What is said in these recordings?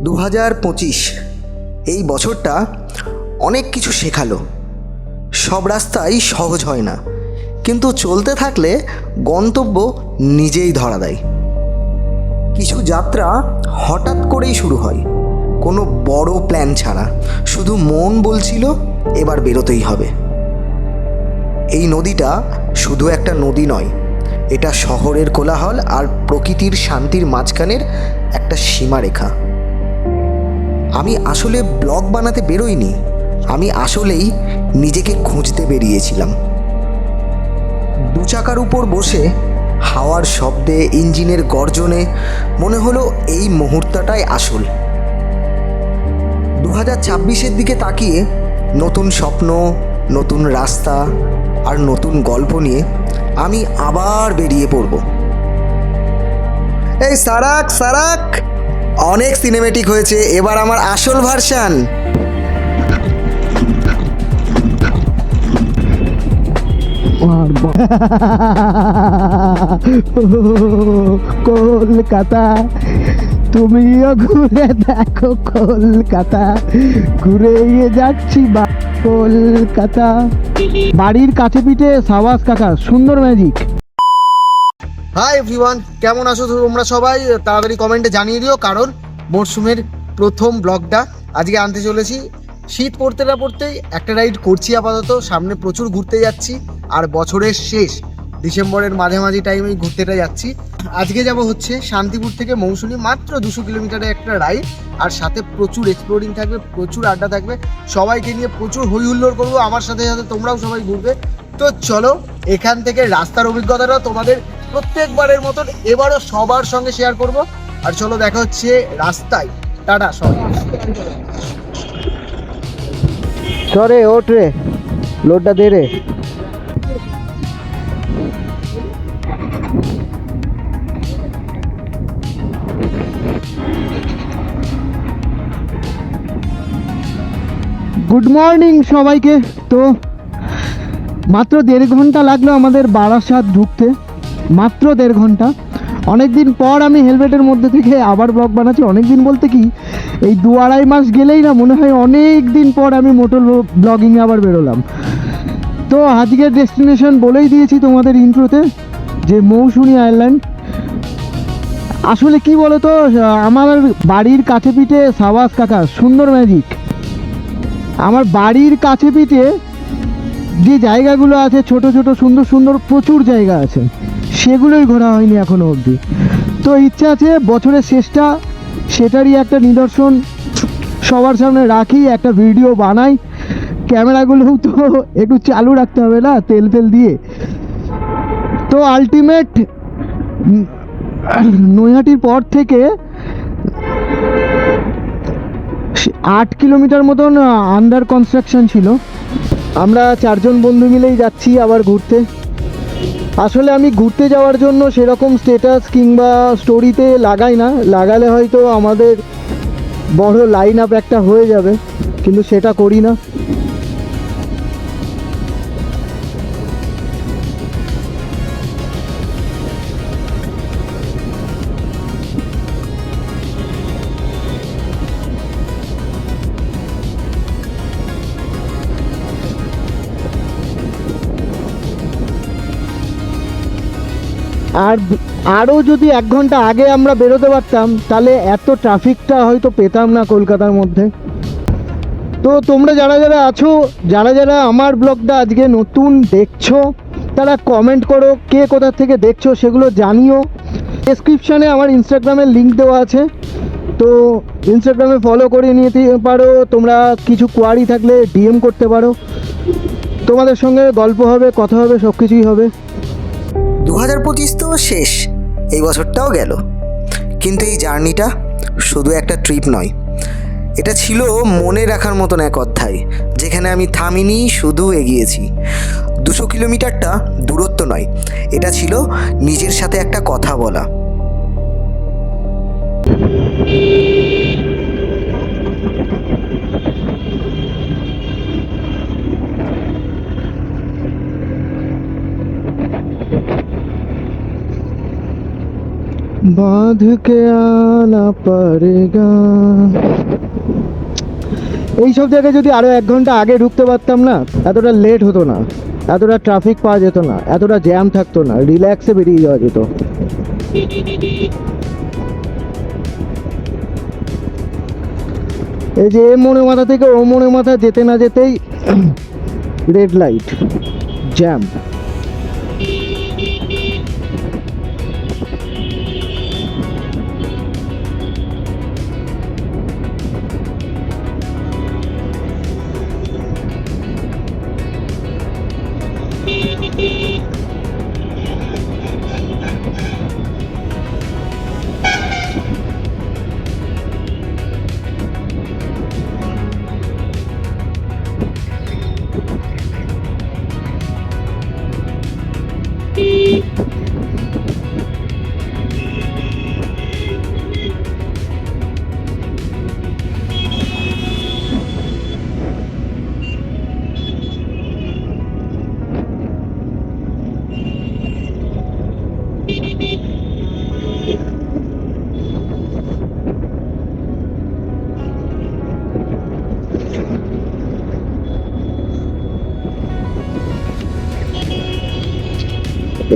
2025 এই বছরটা অনেক কিছু শেখালো। সব রাস্তাই সহজ হয় না, কিন্তু চলতে থাকলে গন্তব্য নিজেই ধরা দেয়। কিছু যাত্রা হঠাৎ করেই শুরু হয়, কোনো বড় প্ল্যান ছাড়া। শুধু মন বলছিল এবার বেরোতেই হবে। এই নদীটা শুধু একটা নদী নয়, এটা শহরের কোলাহল আর প্রকৃতির শান্তির মাঝখানের একটা সীমারেখা। আমি আসলে ব্লগ বানাতে বেরোইনি, আমি আসলেই নিজেকে খুঁজতে বেরিয়েছিলাম। দু চাকার উপর বসে হাওয়ার শব্দে, ইঞ্জিনের গর্জনে মনে হলো এই মুহূর্তটাই আসল। 2026-এর দিকে তাকিয়ে নতুন স্বপ্ন, নতুন রাস্তা আর নতুন গল্প নিয়ে আমি আবার বেরিয়ে পড়ব। এই সারাক সারাক, অনেক সিনেমেটিক হয়েছে, এবার আমার আসল ভার্সান। কলকাতা, তুমিও ঘুরে দেখো কলকাতা, ঘুরে যাচ্ছি কলকাতা। বাড়ির কাছে পিঠে সাবাস কাকা, সুন্দর ম্যাজিক। হাই এভরিওয়ান, কেমন আছো তোমরা সবাই? তাড়াতাড়ি কমেন্টে জানিয়ে দিও, কারণ মরশুমের প্রথম ব্লগটা আজকে আনতে চলেছি। শীত পড়তে না পড়তেই একটা রাইড করছি আপাতত, সামনে প্রচুর ঘুরতে যাচ্ছি। আর বছরের শেষ ডিসেম্বরের মাঝামাঝি টাইমেই ঘুরতেটা যাচ্ছি। আজকে যাব হচ্ছে শান্তিপুর থেকে মৌসুনি, মাত্র 200 কিলোমিটারের একটা রাইড। আর সাথে প্রচুর এক্সপ্লোরিং থাকবে, প্রচুর আড্ডা থাকবে, সবাইকে নিয়ে প্রচুর হই হুল্লোড় করবো। আমার সাথে সাথে তোমরাও সবাই ঘুরবে। তো চলো, এখান থেকে রাস্তার অভিজ্ঞতাটা তোমাদের প্রত্যেকবারের মতন এবারও সবার সঙ্গে শেয়ার করব। আর চলো, দেখা হচ্ছে রাস্তায়। টাটা সবাই। চরে ওঠ রে, লোডটা দে রে। গুড মর্নিং সবাইকে। তো মাত্র 1.5 ঘন্টা লাগলো আমাদের বারাসাত ঢুকতে, মাত্র 1.5 ঘন্টা। অনেক দিন পর আমি হেলমেটের মধ্যে থেকে আবার ব্লগ বানাচ্ছি। অনেক দিন বলতে কি, এই 2-2.5 মাস গেলেই না মনে হয় অনেক দিন পর আমি মোটর ব্লগিংয়ে আবার বেরোলাম। তো আজকের ডেস্টিনেশন বলেই দিয়েছি তোমাদের ইন্ট্রোতে, যে মৌসুনি আইল্যান্ড। আসলে কি বলতো, আমার বাড়ির কাছে পিঠে সাবাস কাকা, সুন্দর ম্যাজিক। আমার বাড়ির কাছে পিঠে যে জায়গাগুলো আছে, ছোট ছোট সুন্দর সুন্দর প্রচুর জায়গা আছে, সেগুলোই ঘোরা হয়নি এখনো অবধি। তো ইচ্ছা আছে বছরের শেষটা সেটারই একটা নিদর্শন সবার সামনে রাখি, একটা ভিডিও বানাই। ক্যামেরাগুলোও তো একটু চালু রাখতে হবে না, তেল ফেল দিয়ে। তো আলটিমেট নৈহাটির পর থেকে 8 কিলোমিটার মতন আন্ডার কনস্ট্রাকশন ছিল। আমরা 4 জন বন্ধু মিলেই যাচ্ছি আবার ঘুরতে। আসলে আমি ঘুরতে যাওয়ার জন্য সেরকম স্ট্যাটাস কিংবা স্টোরিতে লাগাই না, লাগালে হয়তো আমাদের বড় লাইন আপ একটা হয়ে যাবে, কিন্তু সেটা করি না। আর আরও যদি 1 ঘন্টা আগে আমরা বেরোতে পারতাম, তাহলে এত ট্রাফিকটা হয়তো পেতাম না কলকাতার মধ্যে। তো তোমরা যারা যারা আছো, যারা যারা আমার ব্লগটা আজকে নতুন দেখছো, তারা কমেন্ট করো, কে কোথা থেকে দেখছো সেগুলো জানিও। ডেসক্রিপশানে আমার ইনস্টাগ্রামের লিঙ্ক দেওয়া আছে, তো ইনস্টাগ্রামে ফলো করে নিতে পারো। তোমরা কিছু কোয়ারি থাকলে ডিএম করতে পারো, তোমাদের সঙ্গে গল্প হবে, কথা হবে, সব কিছুই হবে। 2025 তো শেষ, এই বছরটাও গেল, কিন্তু এই জার্নিটা শুধু একটা ট্রিপ নয়, এটা ছিল মনে রাখার মতন এক অধ্যায়, যেখানে আমি থামিনি, শুধু এগিয়েছি। 200 কিলোমিটারটা দূরত্ব নয়, এটা ছিল নিজের সাথে একটা কথা বলা। बांध के आना पड़ेगा। এইসব জায়গায় যদি আরো 1 ঘন্টা আগে ঢুকতে পারতাম না, এতটা লেট হতো না, এতটা ট্রাফিক পাওয়া যেত না, এতটা জ্যাম থাকতো না, রিল্যাক্সে বেরিয়ে যাওয়া যেত। এই যে এ মনে মাথা থেকে ও মনে মাথা যেতে না যেতেই রেড লাইট, জ্যাম।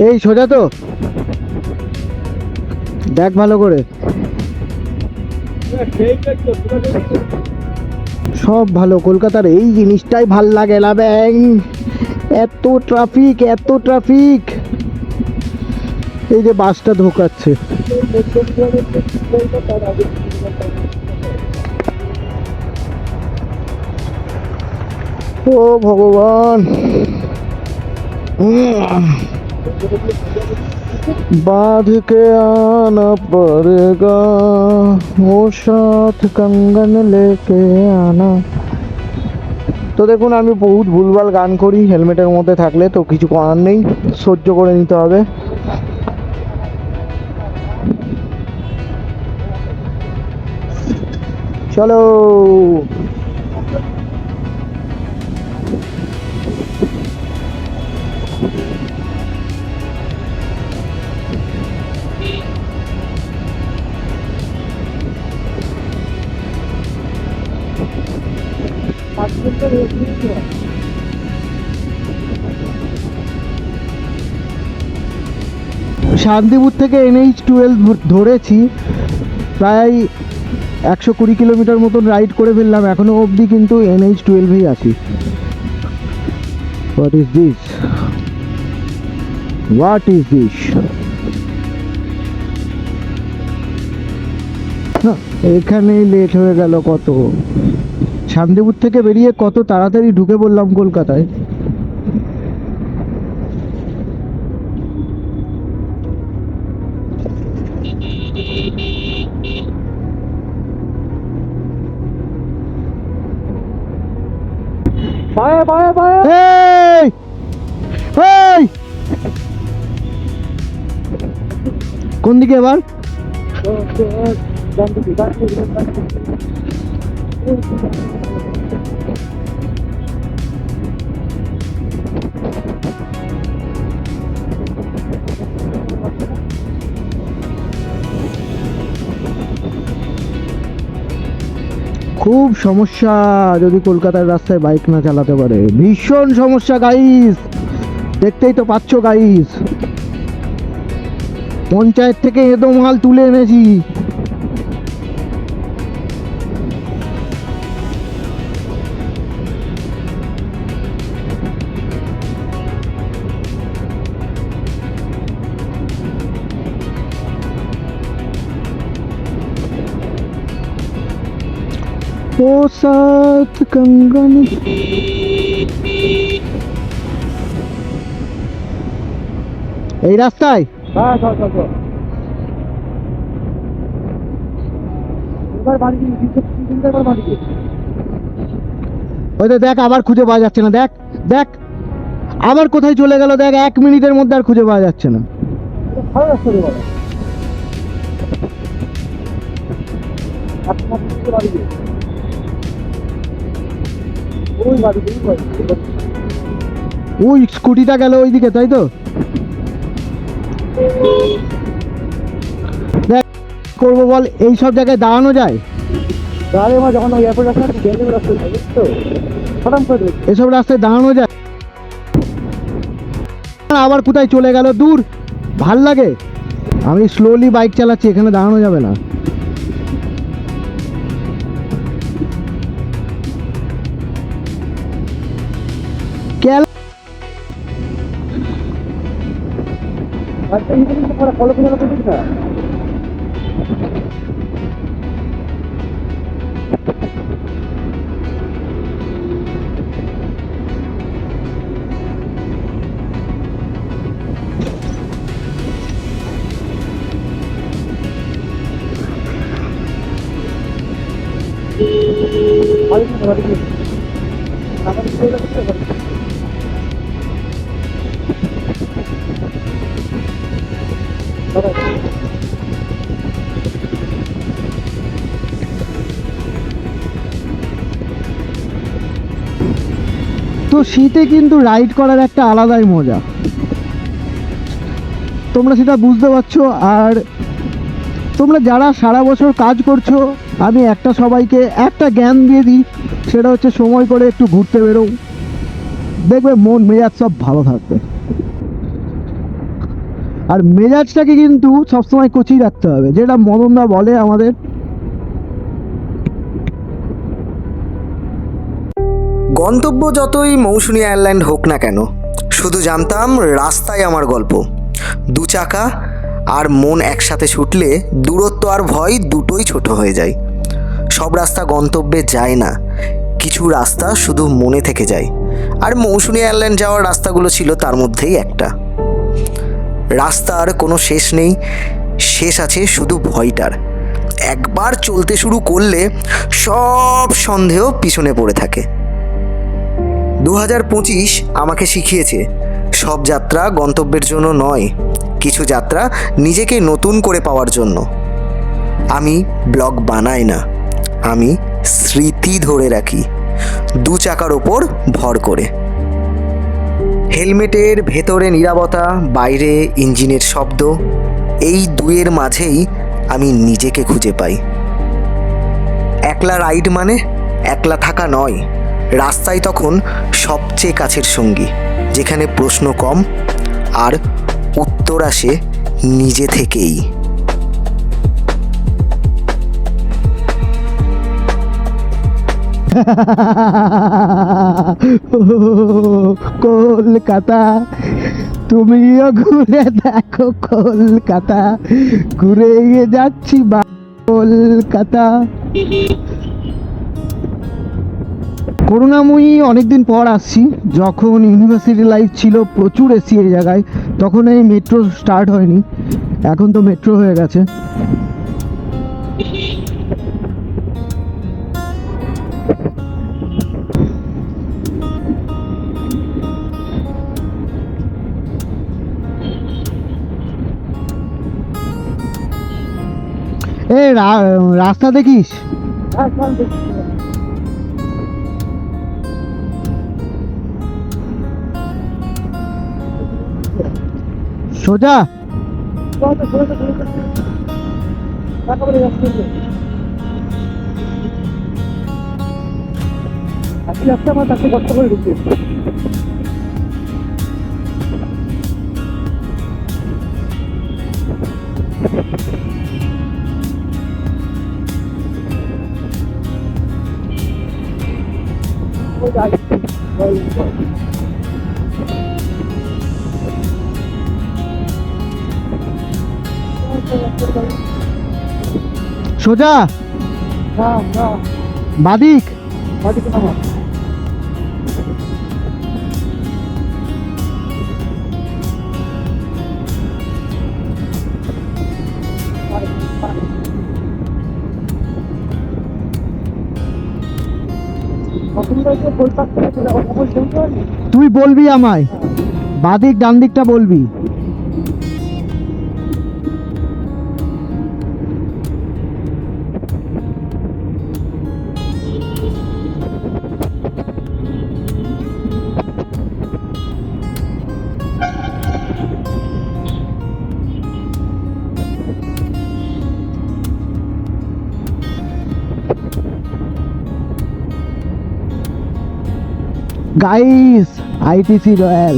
এই সোজা তো, দেখ ভালো করে, সব ভালো। কলকাতার এই জিনিসটাই ভাল লাগে না ব্যাং, এত ট্রাফিক, এত ট্রাফিক। এই যে বাসটা ঢোকাচ্ছে, ও ভগবান। बांध के आना पड़ेगा, वो साथ कंगन लेके आना। তো দেখুন, আমি বহুত ভুলভাল গান করি হেলমেটের মধ্যে থাকলে, তো কিছু করার নেই, সহ্য করে নিতে হবে। চলো। শান্তিপুর থেকে NH-12 ধরেছি, প্রায় 120 কিলোমিটার মতন রাইড করে ফেললাম, এখনো অবধি কিন্তু NH-12-এই আছি। What is this, what is this? এখানেই লেট হয়ে গেল কত। শান্তিপুর থেকে বেরিয়ে কত তাড়াতাড়ি ঢুকে পড়লাম কলকাতায়। এই! এই! কোন দিকে এবার? খুব সমস্যা যদি কলকাতার রাস্তায় বাইক না চালাতে পারে, ভীষণ সমস্যা গাইস, দেখতেই তো পাচ্ছ গাইস। পঞ্চায়েত থেকে এতো মাল তুলে এনেছি। ও সাথ कंगन। এই রাস্তায় ওই তো দেখ, আবার খুঁজে পাওয়া যাচ্ছে না। দেখ দেখ, আবার কোথায় চলে গেল দেখ, 1 মিনিটের মধ্যে আর খুঁজে পাওয়া যাচ্ছে না। ওই স্কুটিটা গেল ওইদিকে, তাই তো? করবো বল, এই সব জায়গায় দাঁড়ানো যায়? এসব রাস্তায় দাঁড়ানো যায়? আবার কোথায় চলে গেল দূর, ভাল লাগে। আমি স্লোলি বাইক চালাচ্ছি, এখানে দাঁড়ানো যাবে না। তো শীতে কিন্তু রাইড করার একটা আলাদাই মজা, তোমরা সেটা বুঝতে পারছো। আর তোমরা যারা সারা বছর কাজ করছো, আমি একটা সবাইকে একটা জ্ঞান দিয়ে দিই, সেটা হচ্ছে সময় করে একটু ঘুরতে বেরো, দেখবে মন মেজাজ সব ভালো থাকবে। আর মেজাজটাকে কিন্তু সবসময় কচিয়ে রাখতে হবে, যেটা মদনদা বলে আমাদের। গন্তব্য যতই মৌসুমী আয়ারল্যান্ড হোক না কেন, শুধু জানতাম রাস্তায় আমার গল্প। দু চাকা আর মন একসাথে ছুটলে দূরত্ব আর ভয় দুটোই ছোট হয়ে যায়। সব রাস্তা গন্তব্যে যায় না, কিছু রাস্তা শুধু মনে থেকে যায়। আর মৌসুমী আয়ারল্যান্ড যাওয়ার রাস্তাগুলো ছিল তার মধ্যেই একটা। রাস্তার কোনো শেষ নেই, শেষ আছে শুধু ভয়টার। একবার চলতে শুরু করলে সব সন্দেহ পিছনে পড়ে থাকে। 2025 আমাকে শিখিয়েছে সব যাত্রা গন্তব্যের জন্য নয়, কিছু যাত্রা নিজেকে নতুন করে পাওয়ার জন্য। আমি ব্লগ বানাই না, আমি স্মৃতি ধরে রাখি, দু চাকার ওপর ভর করে। হেলমেটের ভেতরে নীরবতা, বাইরে ইঞ্জিনের শব্দ, এই দুয়ের মাঝেই আমি নিজেকে খুঁজে পাই। একলা রাইড মানে একলা থাকা নয়, রাস্তায় তখন সবচেয়ে কাছের সঙ্গী, যেখানে প্রশ্ন কম আর উত্তর আসে নিজে থেকেই। কলকাতা, তুমিও ঘুরে দেখো কলকাতা, ঘুরে যাচ্ছি কলকাতা। করুণাময়ী অনেকদিন পর আসছি, যখন ইউনিভার্সিটি লাইফ ছিল প্রচুর এসি এই জায়গায়, তখন এই মেট্রো স্টার্ট হয়নি, এখন তো মেট্রো হয়ে গেছে। এ রাস্তা দেখিস? সোজা আমার তাকে কষ্ট করে ঢুকছে। সোজা বাদিক তুই বলবি আমায়, বাদিক ডান দিকটা বলবি। Guys ITC royal.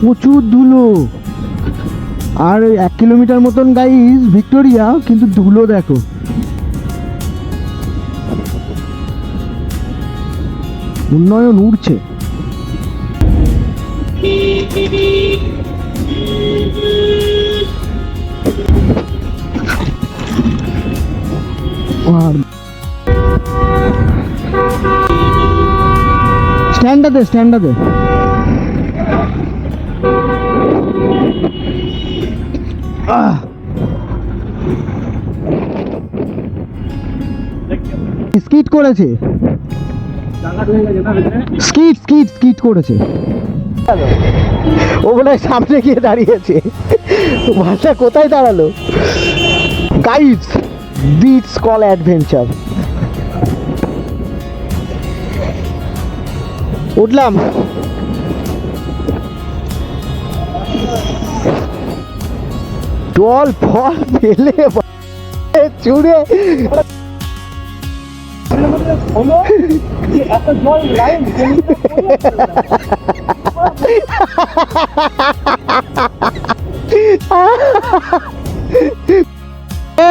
প্রচুর ধুলো, আর 1 কিলোমিটার মতন গাইস ভিক্টোরিয়া, কিন্তু ধুলো দেখো। উন্নয়ন উঠছে। স্ট্যান্ডাতে স্ট্যান্ডাতে স্কিট করেছে, স্কিট স্কিট স্কিট করেছে। ও মনে হয় সামনে গিয়ে দাঁড়িয়েছে, ভাষা কোথায় দাঁড়ালো? গাইস বিটস কল অ্যাডভেঞ্চার। উঠলাম, জল ফল ফেলে চুড়ে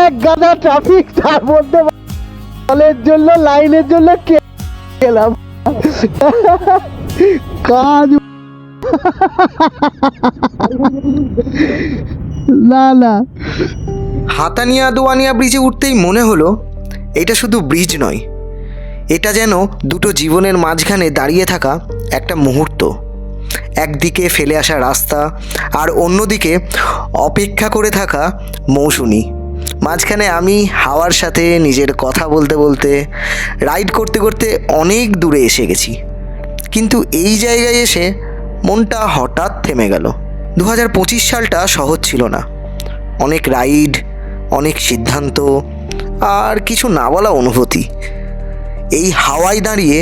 এক গাদা ট্রাফিক, তার মধ্যে জলের জন্য লাইনের জন্য গেলাম কাজ। না না, হাতানিয়া দোয়ানিয়া ব্রিজে উঠতেই মনে হলো এটা শুধু ব্রিজ নয়, এটা যেন দুটো জীবনের মাঝখানে দাঁড়িয়ে থাকা একটা মুহূর্ত। একদিকে ফেলে আসা রাস্তা, আর অন্যদিকে অপেক্ষা করে থাকা মৌসুমী। মাঝখানে আমি হাওয়ার সাথে নিজের কথা বলতে বলতে রাইড করতে করতে অনেক দূরে এসে গেছি। কিন্তু এই জায়গায় এসে মনটা হঠাৎ থেমে গেল। 2025 সালটা সহজ ছিল না। অনেক রাইড, অনেক সিদ্ধান্ত, আর কিছু না বলা অনুভূতি। এই হাওয়ায় দাঁড়িয়ে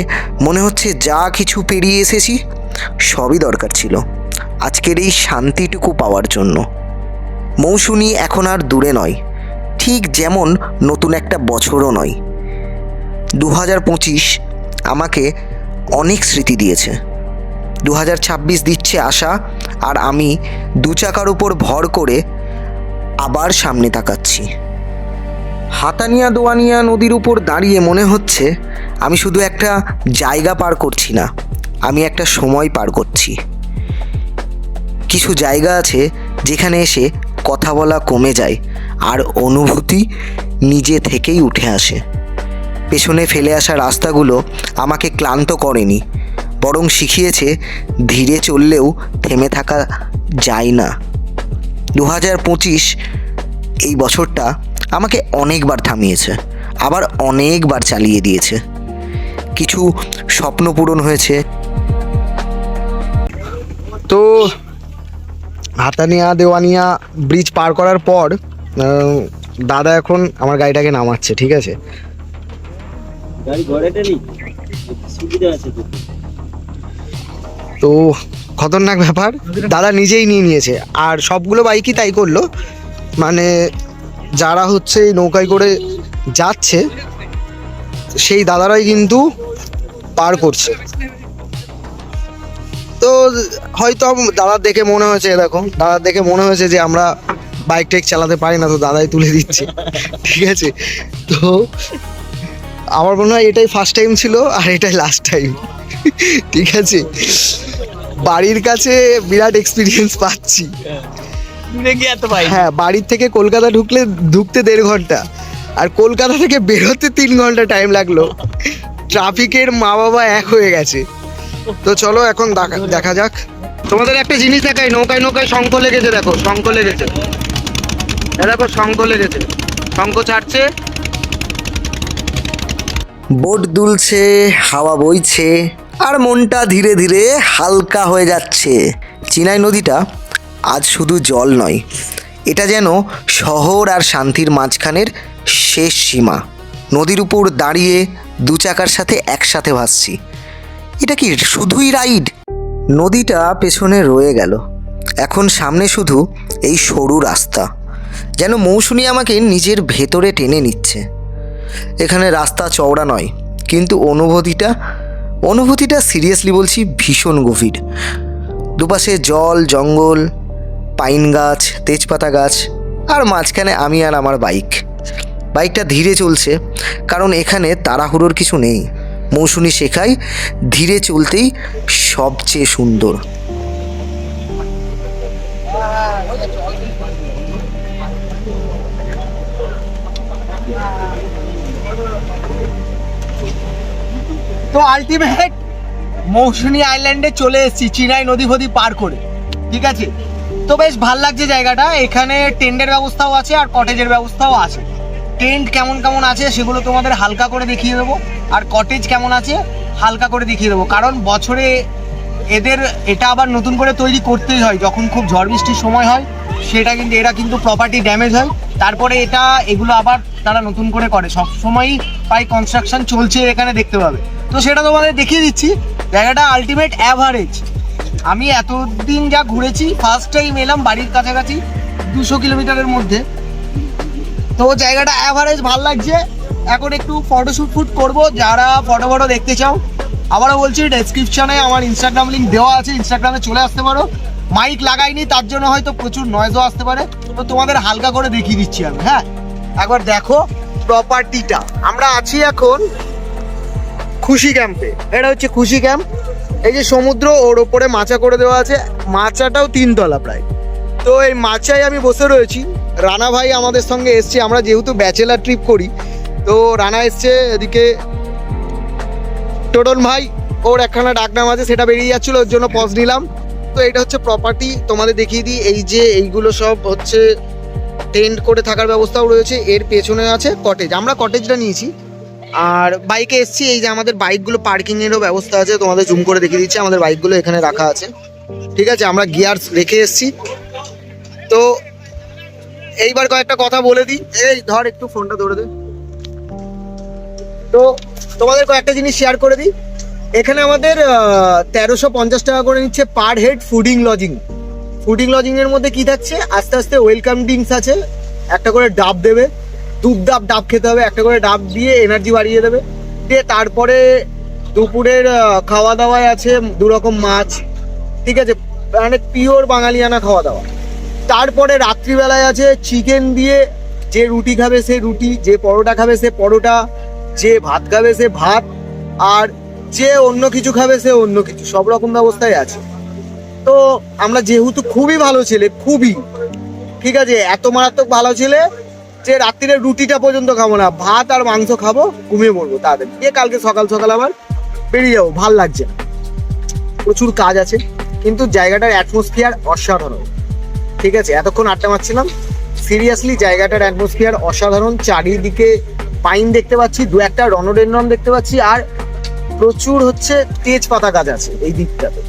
মনে হচ্ছে যা কিছু পেরিয়ে এসেছি সবই দরকার ছিল আজকের এই শান্তিটুকু পাওয়ার জন্য। মৌসুমী এখন আর দূরে নয়, ঠিক যেমন নতুন একটা বছরও নয়। 2025 আমাকে অনেক স্মৃতি দিয়েছে, 2026 দিচ্ছে আশা, আর আমি 2 চাকার উপর ভর করে আবার সামনে তাকাচ্ছি। হাতানিয়া দোয়ানিয়া নদীর উপর দাঁড়িয়ে মনে হচ্ছে আমি শুধু একটা জায়গা পার করছি না, আমি একটা সময় পার করছি। কিছু জায়গা আছে যেখানে এসে কথা বলা কমে যায় আর অনুভূতি নিজে থেকেই উঠে আসে। পেছনে ফেলে আসা রাস্তাগুলো আমাকে ক্লান্ত করেনি, বরং শিখিয়েছে ধীরে চললেও থেমে থাকা যায় না। 2025 এই বছরটা আমাকে অনেকবার থামিয়েছে, আবার অনেকবার চালিয়ে দিয়েছে। কিছু স্বপ্ন পূরণ হয়েছে। তো হাতানিয়া দেওয়ানিয়া ব্রিজ পার করার পর দাদা এখন আমার গাড়িটাকে নামাচ্ছে, ঠিক আছে? তো খতরনাক ব্যাপার, দাদা নিজেই নিয়ে নিয়েছে। আর সবগুলো বাইকই তাই করলো, মানে যারা হচ্ছে এই নৌকায় করে যাচ্ছে সেই দাদারাই কিন্তু পার করছে। তো হয়তো দাদার দেখে মনে হয়েছে, দেখো দাদার দেখে মনে হয়েছে যে আমরা বাইক টেক চালাতে পারি না, তো দাদাই তুলে দিচ্ছে, ঠিক আছে? তো আমার মনে হয় এটাই ফার্স্ট টাইম ছিল আর এটাই লাস্ট টাইম, ঠিক আছে? বাড়ির কাছে বিরাট এক্সপিরিয়েন্স পাচ্ছি। হ্যাঁ, বাড়ির থেকে কলকাতা ঢুকতে 1.5 ঘন্টা, আর কলকাতা থেকে বেরোতে 3 ঘন্টা টাইম লাগলো। ট্রাফিকের মা বাবা এক হয়ে গেছে। তো চলো এখন দেখা যাক। তোমাদের একটা জিনিস দেখাই, নৌকায় নৌকায় শঙ্খ লেগেছে, দেখো শঙ্খ লেগেছে, দেখো শঙ্খ লেগেছে, শঙ্খ ছাড়ছে, বোট দুলছে, হাওয়া বইছে, আর মনটা ধীরে ধীরে হালকা হয়ে যাচ্ছে। চিনাই নদীটা আজ শুধু জল নয়, এটা যেন শহর আর শান্তির মাঝখানের শেষ সীমা। নদীর উপর দাঁড়িয়ে 2 চাকার সাথে একসাথে ভাসছি। এটা কি শুধুই রাইড? নদীটা পেছনে রয়ে গেল, এখন সামনে শুধু এই সরু রাস্তা, যেন মৌসুমী আমাকে নিজের ভেতরে টেনে নিচ্ছে। এখানে রাস্তা চওড়া নয়, কিন্তু অনুভূতিটা সিরিয়াসলি বলছি ভীষণ গভীর। দুপাশে জল, জঙ্গল, পাইন গাছ, তেজপাতা গাছ, আর মাঝখানে আমি আর আমার বাইকটা ধীরে চলছে, কারণ এখানে তাড়াহুড়োর কিছু নেই। মৌসুমী শেখায় ধীরে চলতেই সবচেয়ে সুন্দর। তো আলটিমেট মৌসুমী আইল্যান্ডে চলে এসেছি চিনাই নদী ফদি পার করে, ঠিক আছে। তো বেশ ভাল লাগছে জায়গাটা। এখানে টেন্টের ব্যবস্থাও আছে আর কটেজের ব্যবস্থাও আছে। টেন্ট কেমন কেমন আছে সেগুলো তোমাদের হালকা করে দেখিয়ে দেবো, আর কটেজ কেমন আছে হালকা করে দেখিয়ে দেবো, কারণ বছরে এটা আবার নতুন করে তৈরি করতেই হয়। যখন খুব ঝড় বৃষ্টির সময় হয় এরা কিন্তু প্রপার্টি ড্যামেজ হয়, তারপরে এগুলো আবার তারা নতুন করে করে। সব সময়ই প্রায় কনস্ট্রাকশন চলছে এখানে, দেখতে পাবে। তো সেটা তোমাদের দেখিয়ে দিচ্ছি। জায়গাটা আলটিমেট অ্যাভারেজ। আমি এতদিন যা ঘুরেছি ফার্স্ট টাইম এলাম বাড়ির কাছাকাছি 200 কিলোমিটারের মধ্যে। তো জায়গাটা অ্যাভারেজ ভাল লাগছে। এখন একটু ফটোশ্যুট করবো। যারা ফটো দেখতে চাও, আবারও বলছি ডেসক্রিপশনে আমার ইনস্টাগ্রাম লিঙ্ক দেওয়া আছে, ইনস্টাগ্রামে চলে আসতে পারো। মাইক লাগাইনি, তার জন্য হয়তো প্রচুর নয়েজও আসতে পারে, তো তোমাদের হালকা করে দেখিয়ে দিচ্ছি আমি। হ্যাঁ, একবার দেখো প্রপার্টিটা। আমরা আছি এখন খুশি ক্যাম্পে। এটা হচ্ছে খুশি ক্যাম্প। এই যে সমুদ্র, ওর ওপরে মাচা করে দেওয়া আছে। মাচাটাও 3 তলা প্রায়। তো এই মাচায় আমি বসে রয়েছি। রানা ভাই আমাদের সঙ্গে এসছে। আমরা যেহেতু ব্যাচেলার ট্রিপ করি, তো রানা এসছে। এদিকে টোটন ভাই, ওর একখানা ডাকনাম আছে, সেটা বেরিয়ে যাচ্ছিলো, ওর জন্য পজ নিলাম। তো এটা হচ্ছে প্রপার্টি, তোমাদের দেখিয়ে দিই। এইগুলো সব হচ্ছে টেন্ট করে থাকার ব্যবস্থাও রয়েছে। এর পেছনে আছে কটেজ, আমরা কটেজটা নিয়েছি। আর বাইকে এসছি। এই যে আমাদের বাইকগুলো পার্কিংয়েরও ব্যবস্থা আছে, তোমাদের জুম করে দেখিয়ে দিচ্ছি। আমাদের বাইকগুলো এখানে রাখা আছে, ঠিক আছে। আমরা গিয়ার রেখে এসছি। তো এইবার কয়েকটা কথা বলে দিই। এই ধর, একটু ফোনটা ধরে দে। তো তোমাদের কয়েকটা জিনিস শেয়ার করে দিই। এখানে আমাদের 1350 টাকা করে নিচ্ছে পার হেড ফুডিং লজিং এর মধ্যে কি থাকছে, আস্তে আস্তে ওয়েলকাম ড্রিঙ্কস আছে, একটা করে ডাব দেবে, দুধ ডাব খেতে হবে, একটা করে ডাব দিয়ে এনার্জি বাড়িয়ে দেবে। দিয়ে তারপরে দুপুরের খাওয়া দাওয়ায় আছে 2 রকম মাছ, ঠিক আছে, মানে পিওর বাঙালিয়ানা খাওয়া দাওয়া। তারপরে রাত্রিবেলায় আছে চিকেন দিয়ে, যে রুটি খাবে সে রুটি, যে পরোটা খাবে সে পরোটা, যে ভাত খাবে সে ভাত, আর যে অন্য কিছু খাবে সে অন্য কিছু, সব রকম ব্যবস্থায় আছে। তো আমরা যেহেতু খুবই ভালো ছেলে, খুবই, ঠিক আছে, এত মারাত্মক ভালো ছেলে যে রাত্রিরে রুটিটা পর্যন্ত খাবো না, ভাত আর মাংস খাবো, ঘুমিয়ে পড়বো তাদের দিয়ে, কালকে সকাল আবার বেরিয়ে যাবো। ভাল লাগছে না, প্রচুর কাজ আছে, কিন্তু জায়গাটার অ্যাটমসফিয়ার অসাধারণ, ঠিক আছে। এতক্ষণ আড্ডা মারছিলাম, সিরিয়াসলি জায়গাটার অ্যাটমসফিয়ার অসাধারণ। চারিদিকে পাইন দেখতে পাচ্ছি, 2-1টা রনোডেনড্রন দেখতে পাচ্ছি, আর প্রচুর হচ্ছে তেজপাতা গাছ আছে এই দিকটাতে।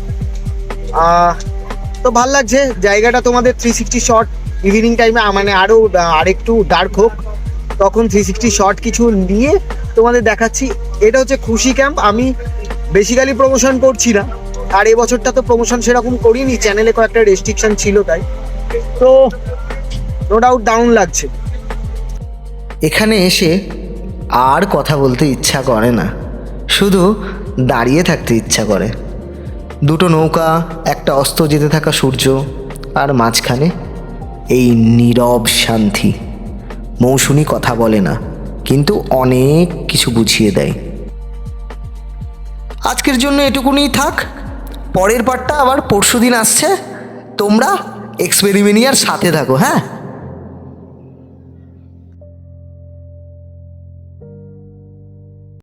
তো ভাল লাগছে জায়গাটা। তোমাদের 360 শট ইভিনিং টাইমে, মানে আরেকটু ডার্ক হোক তখন 360 শট কিছু নিয়ে তোমাদের দেখাচ্ছি। এটা হচ্ছে খুশি ক্যাম্প। আমি বেসিক্যালি প্রমোশন করছি না, আর এবছরটা তো প্রমোশন সেরকম করিনি, চ্যানেলে কয়েকটা রেস্ট্রিকশন ছিল তাই। তো নো ডাউট দারুণ লাগছে। এখানে এসে আর কথা বলতে ইচ্ছা করে না, শুধু দাঁড়িয়ে থাকতে ইচ্ছা করে। 2টো নৌকা, একটা অস্ত যেতে থাকা সূর্য, আর মাঝখানে এই নীরব শান্তি। মৌসুমী কথা বলে না, কিন্তু অনেক কিছু বুঝিয়ে দেয়। আজকের জন্য এটুকুনি থাক। পরের পার্টটা আবার পরশুদিন আসছে। তোমরা এক্সপেরিমেনিয়ার সাথে থাকো, হ্যাঁ।